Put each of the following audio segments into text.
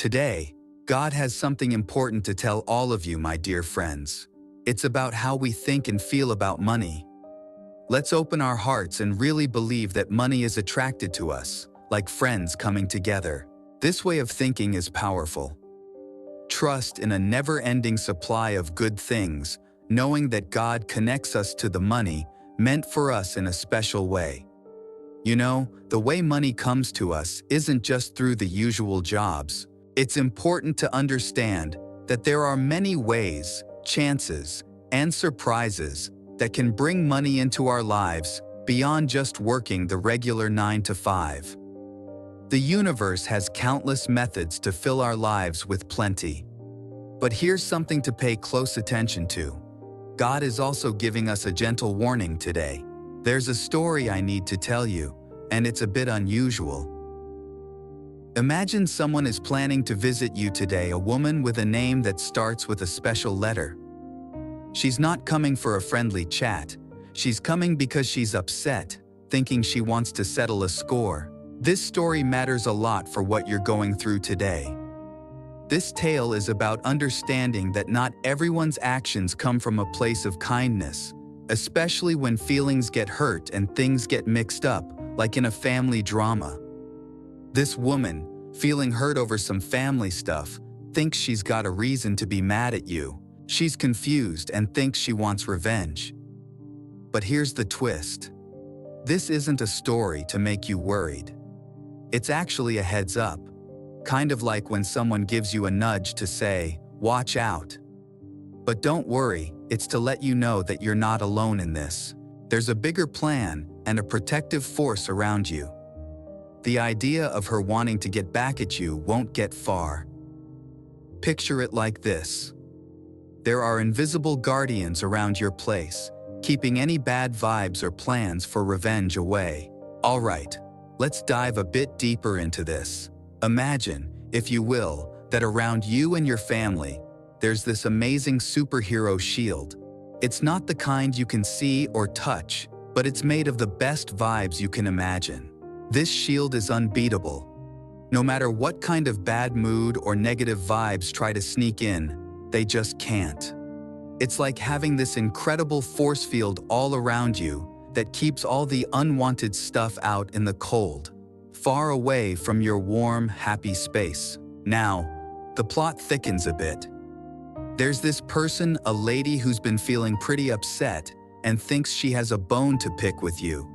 Today, God has something important to tell all of you, my dear friends. It's about how we think and feel about money. Let's open our hearts and really believe that money is attracted to us, like friends coming together. This way of thinking is powerful. Trust in a never-ending supply of good things, knowing that God connects us to the money meant for us in a special way. You know, the way money comes to us isn't just through the usual jobs. It's important to understand that there are many ways, chances, and surprises that can bring money into our lives beyond just working the regular 9 to 5. The universe has countless methods to fill our lives with plenty. But here's something to pay close attention to. God is also giving us a gentle warning today. There's a story I need to tell you, and it's a bit unusual. Imagine someone is planning to visit you today, a woman with a name that starts with a special letter. She's not coming for a friendly chat. She's coming because she's upset, thinking she wants to settle a score. This story matters a lot for what you're going through today. This tale is about understanding that not everyone's actions come from a place of kindness, especially when feelings get hurt and things get mixed up, like in a family drama. This woman, feeling hurt over some family stuff, thinks she's got a reason to be mad at you. She's confused and thinks she wants revenge. But here's the twist. This isn't a story to make you worried. It's actually a heads up. Kind of like when someone gives you a nudge to say, watch out. But don't worry, it's to let you know that you're not alone in this. There's a bigger plan and a protective force around you. The idea of her wanting to get back at you won't get far. Picture it like this. There are invisible guardians around your place, keeping any bad vibes or plans for revenge away. All right, let's dive a bit deeper into this. Imagine, if you will, that around you and your family, there's this amazing superhero shield. It's not the kind you can see or touch, but it's made of the best vibes you can imagine. This shield is unbeatable. No matter what kind of bad mood or negative vibes try to sneak in, they just can't. It's like having this incredible force field all around you that keeps all the unwanted stuff out in the cold, far away from your warm, happy space. Now, the plot thickens a bit. There's this person, a lady who's been feeling pretty upset and thinks she has a bone to pick with you.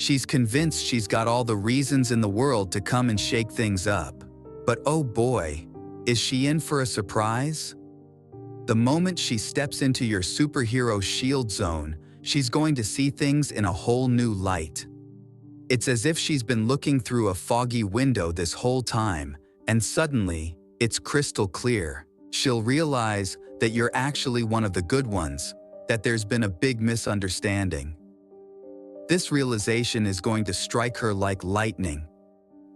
She's convinced she's got all the reasons in the world to come and shake things up. But oh boy, is she in for a surprise? The moment she steps into your superhero shield zone, she's going to see things in a whole new light. It's as if she's been looking through a foggy window this whole time, and suddenly, it's crystal clear. She'll realize that you're actually one of the good ones, that there's been a big misunderstanding. This realization is going to strike her like lightning.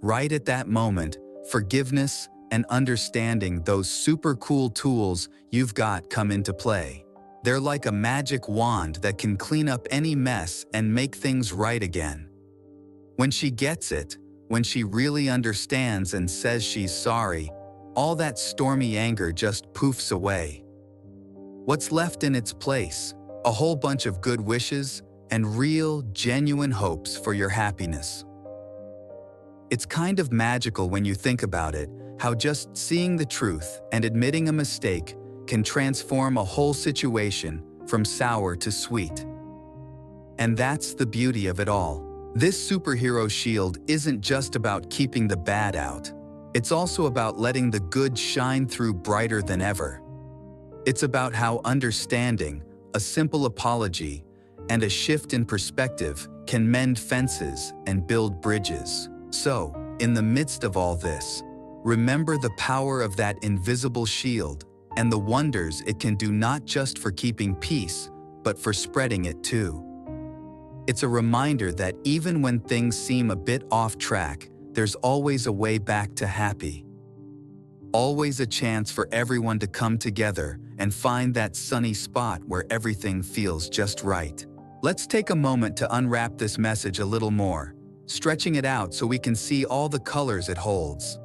Right at that moment, forgiveness and understanding, those super cool tools you've got, come into play. They're like a magic wand that can clean up any mess and make things right again. When she gets it, when she really understands and says she's sorry, all that stormy anger just poofs away. What's left in its place? A whole bunch of good wishes and real, genuine hopes for your happiness. It's kind of magical when you think about it, how just seeing the truth and admitting a mistake can transform a whole situation from sour to sweet. And that's the beauty of it all. This superhero shield isn't just about keeping the bad out. It's also about letting the good shine through brighter than ever. It's about how understanding, a simple apology, and a shift in perspective can mend fences and build bridges. So, in the midst of all this, remember the power of that invisible shield and the wonders it can do, not just for keeping peace, but for spreading it too. It's a reminder that even when things seem a bit off track, there's always a way back to happy. Always a chance for everyone to come together and find that sunny spot where everything feels just right. Let's take a moment to unwrap this message a little more, stretching it out so we can see all the colors it holds.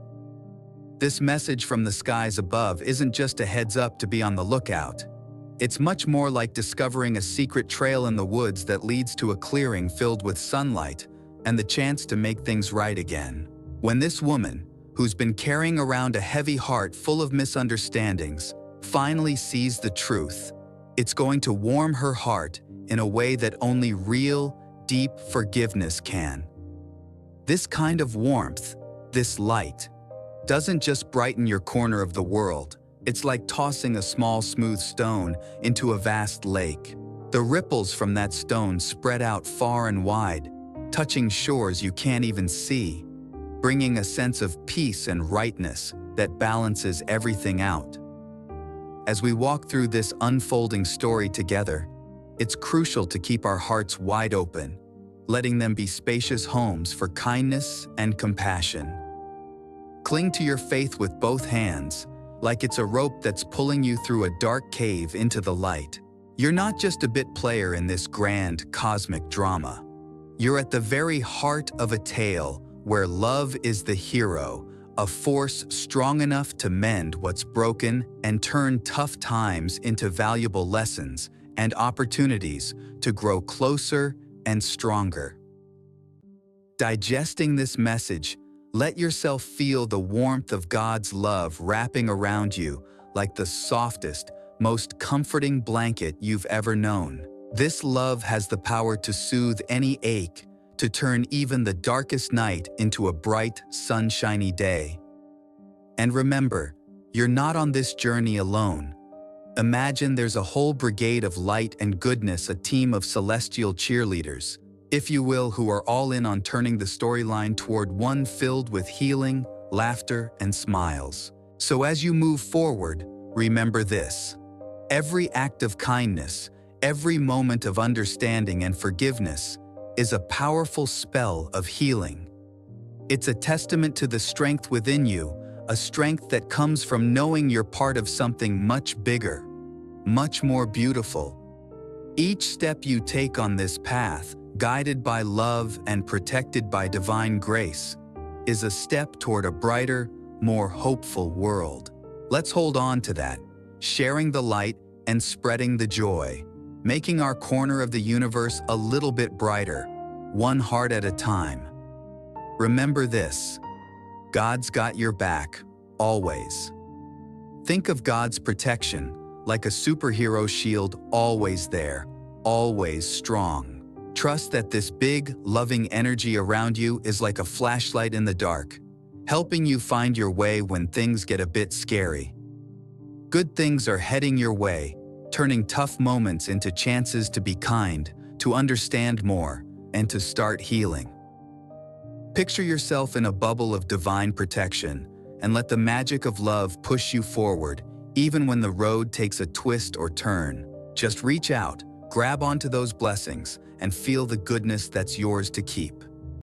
This message from the skies above isn't just a heads up to be on the lookout. It's much more like discovering a secret trail in the woods that leads to a clearing filled with sunlight and the chance to make things right again. When this woman, who's been carrying around a heavy heart full of misunderstandings, finally sees the truth, it's going to warm her heart in a way that only real, deep forgiveness can. This kind of warmth, this light, doesn't just brighten your corner of the world. It's like tossing a small smooth stone into a vast lake. The ripples from that stone spread out far and wide, touching shores you can't even see, bringing a sense of peace and rightness that balances everything out. As we walk through this unfolding story together, it's crucial to keep our hearts wide open, letting them be spacious homes for kindness and compassion. Cling to your faith with both hands, like it's a rope that's pulling you through a dark cave into the light. You're not just a bit player in this grand cosmic drama. You're at the very heart of a tale where love is the hero, a force strong enough to mend what's broken and turn tough times into valuable lessons and opportunities to grow closer and stronger. Digesting this message, let yourself feel the warmth of God's love wrapping around you like the softest, most comforting blanket you've ever known. This love has the power to soothe any ache, to turn even the darkest night into a bright, sunshiny day. And remember, you're not on this journey alone. Imagine there's a whole brigade of light and goodness, a team of celestial cheerleaders, if you will, who are all in on turning the storyline toward one filled with healing, laughter, and smiles. So as you move forward, remember this: every act of kindness, every moment of understanding and forgiveness is a powerful spell of healing. It's a testament to the strength within you, a strength that comes from knowing you're part of something much bigger, much more beautiful. Each step you take on this path, guided by love and protected by divine grace, is a step toward a brighter, more hopeful world. Let's hold on to that, sharing the light and spreading the joy, making our corner of the universe a little bit brighter, one heart at a time. Remember this: God's got your back, always. Think of God's protection like a superhero shield, always there, always strong. Trust that this big, loving energy around you is like a flashlight in the dark, helping you find your way when things get a bit scary. Good things are heading your way, turning tough moments into chances to be kind, to understand more, and to start healing. Picture yourself in a bubble of divine protection, and let the magic of love push you forward, even when the road takes a twist or turn. Just reach out, grab onto those blessings, and feel the goodness that's yours to keep.